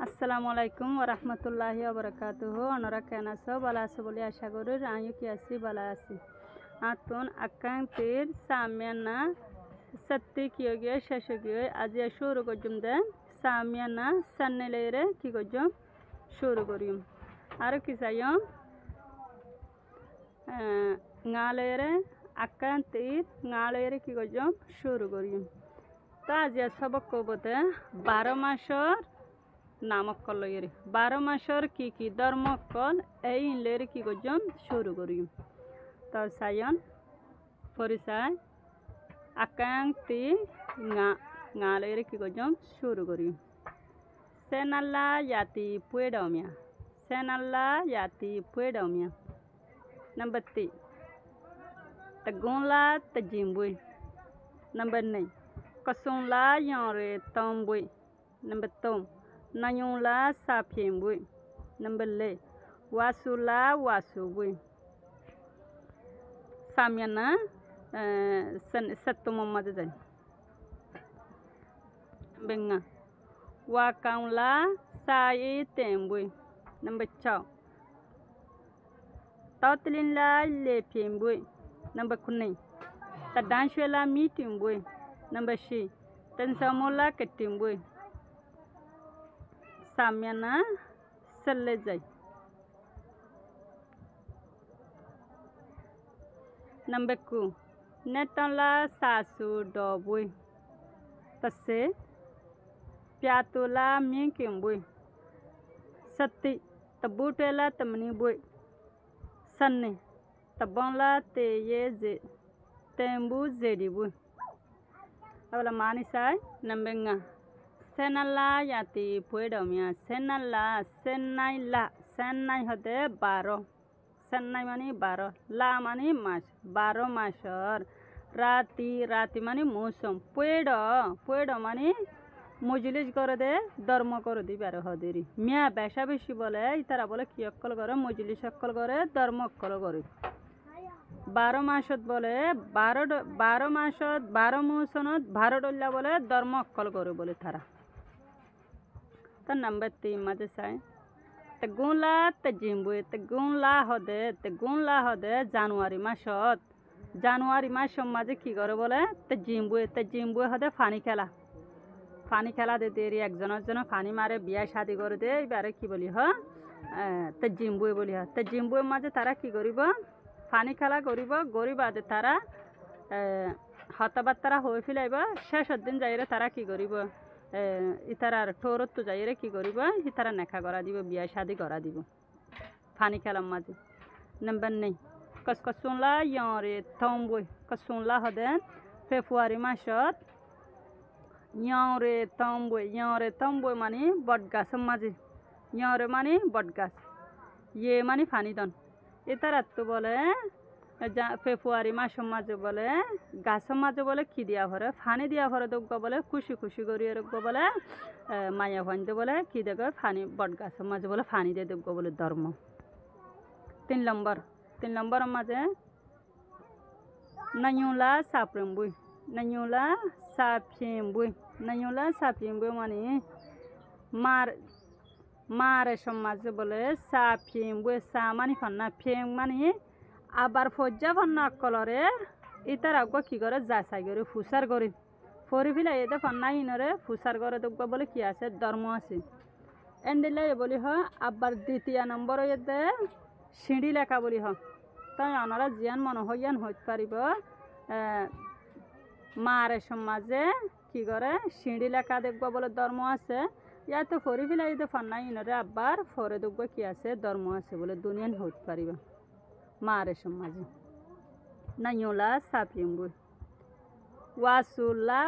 আসসালামু আলাইকুম ওরহমতুল্লাহি ওবরাকাতুহু। ওনারা কেন আছো? ভালো আছো বলে আশা করি। আমিও কি আছি, ভালো আছি। আতুন আকাং তীর সামিয়ানা সত্যি কি গিয়ে শেষ গিয়ে আজ শুরু করজুম দে সামিয়ানা সান্নেলেরে কি করজুম শুরু করিম। আর কি চাইম গালেরে আকাং তীর গালেরে কি করজুম শুরু করিম। তো আজ সবক কবতে 12 মাসর নামকল লইরে 12 মাসর কি ধর্মকল এই ইনলেরে কি করজম শুরু করিম। তো সায়ন পরিচয় আকাং তি গালেরে কি করজম শুরু করিম। সেনাল্লা ইয়াতি পুয়েডমিয়া সেনাল্লা ইয়াতি পুয়েডমিয়া नंबर 3 तगुला तजिम्बुई नंबर 9 कसुंला योरे तंबुई नंबर 3 नयुला साफेम्बुई नंबर 4 वासुला वासुबुई सामियाना सत्तु मम्मा जाय बेंगा वाकाउला Sai तेम्बुई number 4 Tautelinla lepimbui number 9 tadanshwela mitimbui number 6 tansamola ketimbui samyana sellejai number 2 netanla sasu dobui tasse pyatula minkimbui satti tabutela tamnibui सन्ने तबला ते ये जे तेंबू जेडीबू अबला मानी साय नंबेंगा सेनाला याती पुएडमिया सेनाला सेनाई होते 12 सेनाई मानी 12 ला मानी मास 12 मासर राती मानी मौसम पुएडो मानी মজলিস করে দে ধর্ম করে দি বের হদেরি মিয়া বেশা বেশি বলে ইতারা বলে কি অক্কল করে মজলিস অক্কল করে ধর্ম অক্কল করে 12 মাসত বলে 12 মাসত 12 মৌসুমত 12 ডল্লা বলে ধর্ম অক্কল করে বলে তারা। তার নাম্বার 3 মাঝে চাই তে গুনলা তে জিম্বুই তে গুনলা হদে জানুয়ারি মাসত মাঝে কি করে বলে তে জিম্বুই হদে পানি খেলা দে দেরি একজন পানি মারে বিয়া শাদি করে দে এবারে কি বলি তে জিম্বুই বলি তে জিম্বুই মাঝে তারা কি করিব পানি খেলা গরিব আদে তারা হতাবার্তারা হয়ে ফেলাইব শেষের দিন যাইরে তারা কি করিব ইতারার ঠোরত তো যাইরে কি করিব ইতারা নেখা করা দিব বিয়া শাদি করা দিব পানি খেলার মাঝে। নাম্বার নেই কসকসুনলা ইয়রে থম্বই কসুনলা হদে ফেব্রুয়ারি মাসত Yore tomboy mani bodgas maji yore mani bodgas ye mani fanidon itarat to bole ফেব্রুয়ারি মাসের মাঝে বলে গাছের মাঝে বলে কি দিয়া ভরে ফানি দিয়া ভরে দেখবো বলে খুশি করিয়ে রাখবো বলে মায়া ভাঙতে বলে কি দেখো ফানি বট গাছের মাঝে বলে ফানি দিয়ে দেখবো বলে ধর্ম। 3 নম্বরের মাঝে নাইউলা সাপিম্বুই মানে মারে সমাজে বলে সাপিম্বুই সা মানে ফান্না ফেম মানে আবার ফজ্জা ফান্না কলরে ইতার আগ কি করে যাচাই করে ফুসার করে ফরি ফিলাই এতে ফান্না ইনরে ফুসার করে দেখবো বলে কি আছে ধর্ম আছে এন্ডিলে বলি আবার 2 নম্বর এতে সিঁড়ি লেখা বলি তাই ওনারা জিয়ান মনে হইয়ান হইতে পারিব মারে সমাজে কি করে সিঁড়ি লেখা দেখবো বলে ধর্ম আছে ইয়াতে ফরি ফিলাই তো ফান্না ইনরে আবার ফরে দেখবো কি আছে ধর্ম আছে বলে দুনিয়ান হইতে পারিব মারে সমাজে। নাইউলা সাপিম্বুই ওয়াসুলা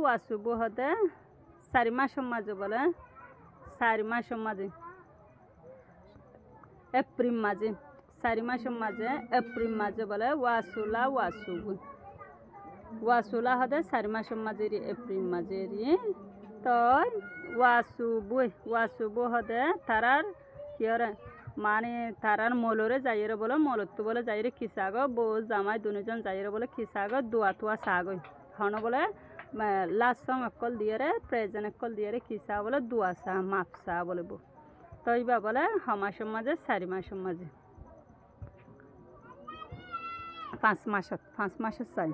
ওয়াসুবু হতে 4 মাসের মাঝে বলে 4 মাসের মাঝে এপ্রিল মাঝে 4 মাসের মাঝে এপ্রিল মাঝে বলে ওয়াসুলা হতে 4 মাসের মাঝে এপ্রিল মাঝে তো ওয়াসুবু হতে তারার কি মানে তারার মলরে যাইরে বলে মলত বলে যাইরে খিসাগ বউ জামাই দুজন যাইরে বলে খিসাগ দুয়া তুয়া সাগই হন বলে লাস্ট সং অকল দিয়ে প্রেজেন্ট অকল দিয়ে কি চা বলে দুয়া চা মাপ চা বলব তো এইবা বলে সমাসের মাঝে 4 মাসের মাঝে 5 মাসের চাই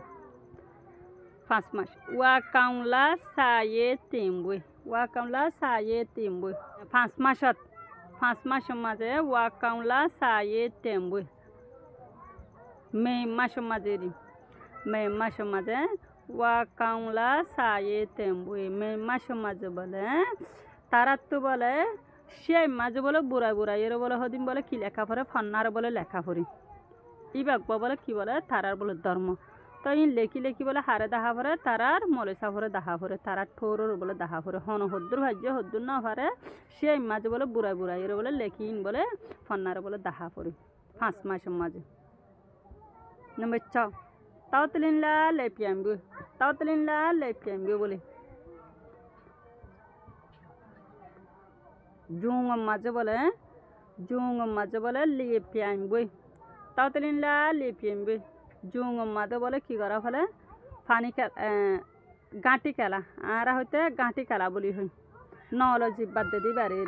5 মাস ওয়া কাউলা সায়ে তিমবই ওয়া কাউলা সায়ে তিমবই 5 মাসের মাঝে ওয়া কাউলা সায়ে তিমবই মে মাসের মাঝে ওয়া কাউলা সায়ে তিমবই মে মাসের মাঝে বলে তারা তো বলে সেই মাঝে বলে বুড়া এর বলে হদিন বলে কি লেখা পড়ে ফন্নার বলে লেখা পড়ি ইবাক বলে কি বলে তারার বলে ধর্ম তো ইন লেখি বলে হারে দাহা পরে তারার মলেসা পরে দাহা পরে তারার ঠোরর বলে দাহা পরে হন হদ্দুর ভাজ্য হদ্দুর না পারে সেই মাঝে বলে বুড়া এর বলে লেখি ইন বলে ফন্নার বলে দাহা পড়ি 5 মাসের মাঝে নম্বর 6 তাওতলিনলা লেপিয়াম্বু বলে জুং মাঝে বলে লেপিয়াম্বু তাওতলিনলা লেপিয়াম্বু জুং মাঝে বলে কি করা ফলে পানি গাঁটি খেলা আর হইতে গাঁটি খেলা বলি হই নল জিব্বাদ দি বাড়ি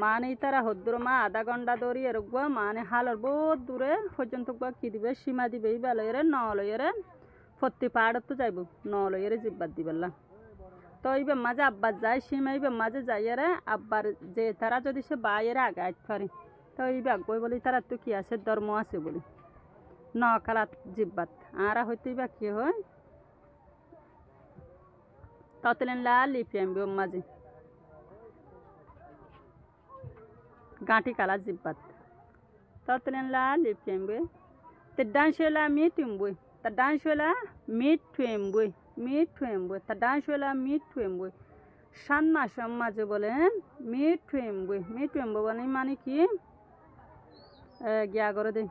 মানে তারা হদ্দুর মা আধা ঘন্টা দৌড়ি এরকম মানে হালর বহুত দূরে পর্যন্ত কি দিবে সীমা দিবে এই বেলয়ের নলয়ের ফত্তি পাহাড় তো যাইব নলয়ের জিব্বাদ দিবেলা তো এইবার মাঝে আব্বার যায় সীমা এইবার মাঝে যাইয়ারে আব্বার যে তারা যদি সে বাইরে আগে আইতে পারে তো এইবার বই বলি তারা তো কি আছে ধর্ম আছে বলি ন কালাত জিব্বাত আর হইতে বা কি হয় ততলেন লাল লিপিয়াম্বি মাঝে গাঁটি কালা জিব্বাত ততলেন লাল লিপিয়াম্বি তে ডান্সেলা মিটুম্বই তা ডান্সেলা মিটুম্বই তা ডান্সেলা মিটুম্বই 7 মাসের মাঝে বলে মিটুম্বই মানে কি গিয়া করে দে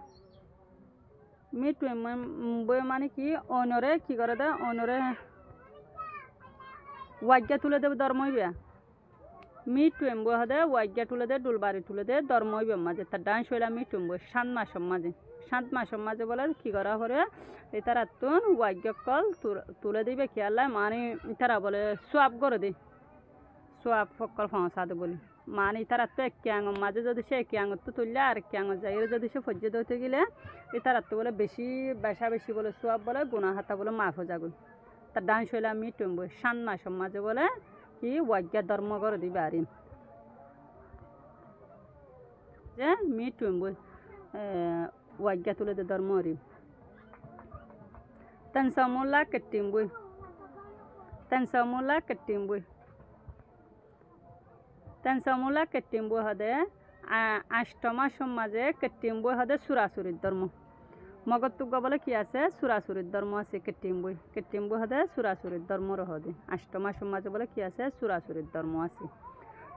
মিটুম্বই মানে কি অনরে কি করে দে অনরে ওয়াজ্ঞা তুলে দেবে ধর্মইবা মিটুম্বো হদে ওয়াজ্ঞা তুলে দে ডুলবাড়ি তুলে দে ধর্মইবা মাঝে তার ডান্স হইলা মিটুম্বো 7 মাসের মাঝে বলে কি করা করে তারা তুন ওয়াজ্ঞা কল তুলে দিবে কি আল্লাহ মানে তারা বলে সোয়াব করে দে সোয়াব ফকল ফাঁসা দে বলি মানে তারা তো এক ক্যাঙ মাঝে যদি সে ক্যাঙ তো তুললে আর ক্যাঙ যাই যদি সে ফজ্জে ধরতে গেলে তারা তো বলে বেশি বলে সোয়াব বলে গুণা হাতা বলে মাফ হয়ে যাগুন তার ডান্স হইলে মিটুম্বই 7 মাসের মাঝে বলে কি ওয়াজ্ঞা ধর্ম করে দিবে আর যে মিটুম্বই ওয়াজ্ঞা তুলে দে ধর্ম হরি তেনসামুল্লা কেটিম্বই হদে 8 মাসের মাঝে কেটিম্বই হদে সুরাসুরির ধর্ম মগতুক বলে কি আছে সুরাসুরির ধর্ম আছে কেটিম্বই হদে সুরাসুরির ধর্ম হদে 8 মাসের মাঝে বলে কি আছে সুরাসুরির ধর্ম আছে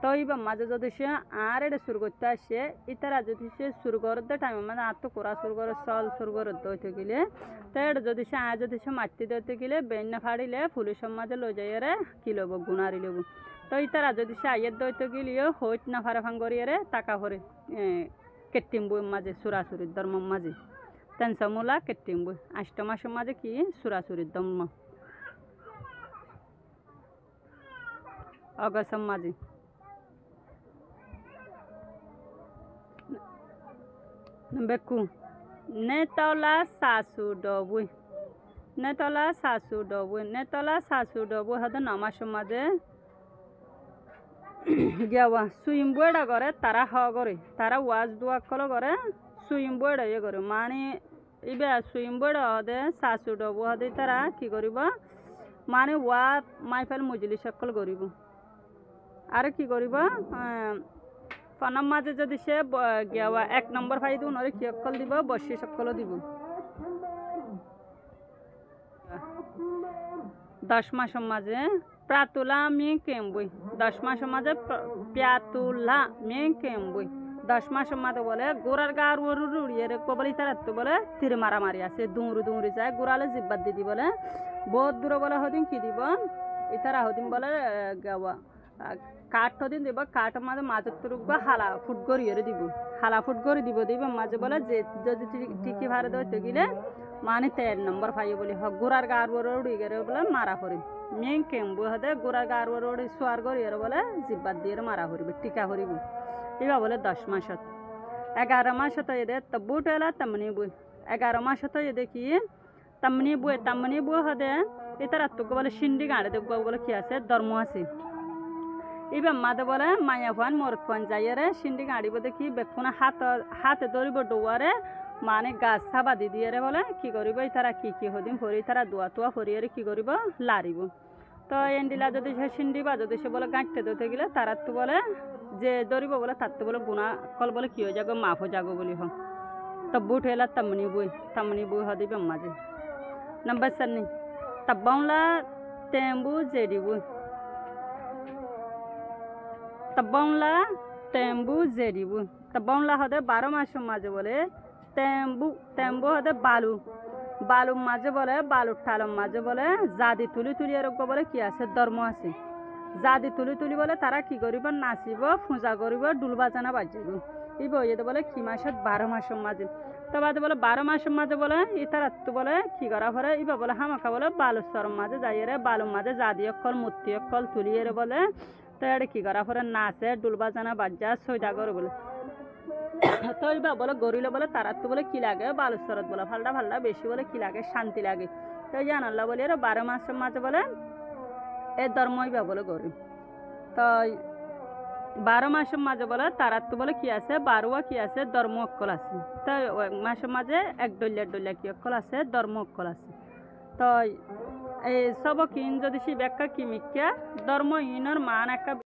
তো এইবার মাঝে যদি সে আর এটা শুরু করতে আসে ইতারা যদি সে শুরু করতে টাইম মানে আর তো কোরা শুরু করে চল শুরু করে দইতে গেলে তো এটা যদি সে মাতি দইতে গেলে বেন ফাড়িলে পুলিশের মাঝে লই যাইয়ারে কি লব গুণারি লব তো ইতারা যদি সে আইয়ের দইতে গেলেও হইত না ফারে ফাঙ্গরিয়ারে টাকা ভরে কেটিম্বই মাঝে সুরাসুরির ধর্ম মাঝে তেনসামুলা কেটিম্বই 8 মাসের মাঝে কি সুরাসুরির ধর্ম অগসম মাঝে বেকু নেতলা সাসু ডবুই হদে 9 মাসের মাঝে গিয়াওয়া সুইম বইটা করে তারা করে তারা ওয়াজ দোয়া কল করে সুইম বইটা করে মানে ইবে সুইম বইটা হদে সাসু ডবু হদে তারা কি করিব মানে ওয়া মাইফেল মজলি সকল করিব আর কি করিব পানাম মাঝে যদি সে গিয়াওয়া 1 নম্বর ফাই দিও নরে কি অকল দিব বসি সকল দিব 10 মাসের মাঝে প্রাতুলা মেকেম্বই 10 মাসের মাঝে প্যাতুলা মেকেম্বই 10 মাসের মাঝে বলে গোড়ার গার উড়িয়ে বলে তারা তো বলে তীর মারামারি আছে দৌড়ি যায় গোড়ালে জিব্বাদ দিদি বলে বহুত দূরে বলে হদিন কি দিব ইতারা হদিন বলে গাওয়া কাঠ হদিন দিব কাঠের মাঝে তুরুক হালা ফুট গড়িয়ে দিব মাঝে বলে যে যদি টিকি ভাড়া দইতে গেলে মানে 13 নম্বর পাই বলি হ গুড়ার গার বড় উড়ি গেলে বলে মারা করিম মেন কেম্বু হদে গুড়ার গার বড় উড়ি সোয়ার করি বলে জিব্বাত দিয়ে মারা করিব টিকা করিব এবা বলে 10 মাসত 11 মাসত এদে তব্বু টেলা তমনি বই 11 মাসত এদে কি তমনি বই হদে এটার আত্মক বলে সিন্ডি গাড়ে দেখব বলে কি আছে ধর্ম আছে এবার মাদে বলে মায়া ফান মরত ফান যাইয়ারে সিন্ডি গাড়ি বলে কি বেকুনা হাতে ধরিব ডোয়ারে মানে গাছ চাবা দি দিয়ে বলে কি করিব তারা কি হদিম ফরি তারা দোয়া তোয়া ফরিয়ারে কি করিব লারিব তো এন্ডিলা যদি সে সিন্ডি বা যদি সে বলে গাঁটতে ধরতে গেলে তারা তো বলে যে ধরিব বলে তার তো বলে গুণা কল বলে কি হয়ে যাগো মাফ হয়ে যাগো বলি হোক তো বুট এলা তমনি বই হদিব মাঝে নম্বর সান্নি তব্বাউলা তেম্বু জেডি বই তব্বাউলা তেম্বু জেডি বই তব্বাউলা হদে 12 মাসের মাঝে বলে তেম্বু হদে বালু মাঝে বলে বালুর ঠালম মাঝে বলে জাদি তুলি এরকম বলে কি আছে ধর্ম আছে জাদি তুলি বলে তারা কি করিব নাচিব পূজা করিব ডুল বাজানা বাজিব এই বইতে বলে কি মাসত 12 মাসের মাঝে তো বাদে বলে 12 মাসের মাঝে বলে ইতার তো বলে কি করা পরে ইবা বলে হামাকা বলে বালুস্তর মাঝে যাইরে বালুর মাঝে জাদি অকল মূর্তি অকল তুলিয়ে বলে তো এটা কি করা পরে নাচে ডুল বাজানা বাজা সৈদা করে বলে তো এবার বলে গরিলে বলে তারা তো বলে কি লাগে বালুস্তরত বলে ফাল্টা বেশি বলে কি লাগে শান্তি লাগে তো জানাল্লা বলে 12 মাসের মাঝে বলে এ ধর্মই বা বলে গরিব তো 12 মাসের মাঝে বলে তারা তো বলে কি আছে 12 কি আছে ধর্ম অক্কল আছে তো মাসের মাঝে এক ডলিয়া কি অক্কল আছে ধর্ম অক্কল আছে তো এই সব কিন যদি সে ব্যাখ্যা কি মিথ্যা ধর্ম ইনর মান একটা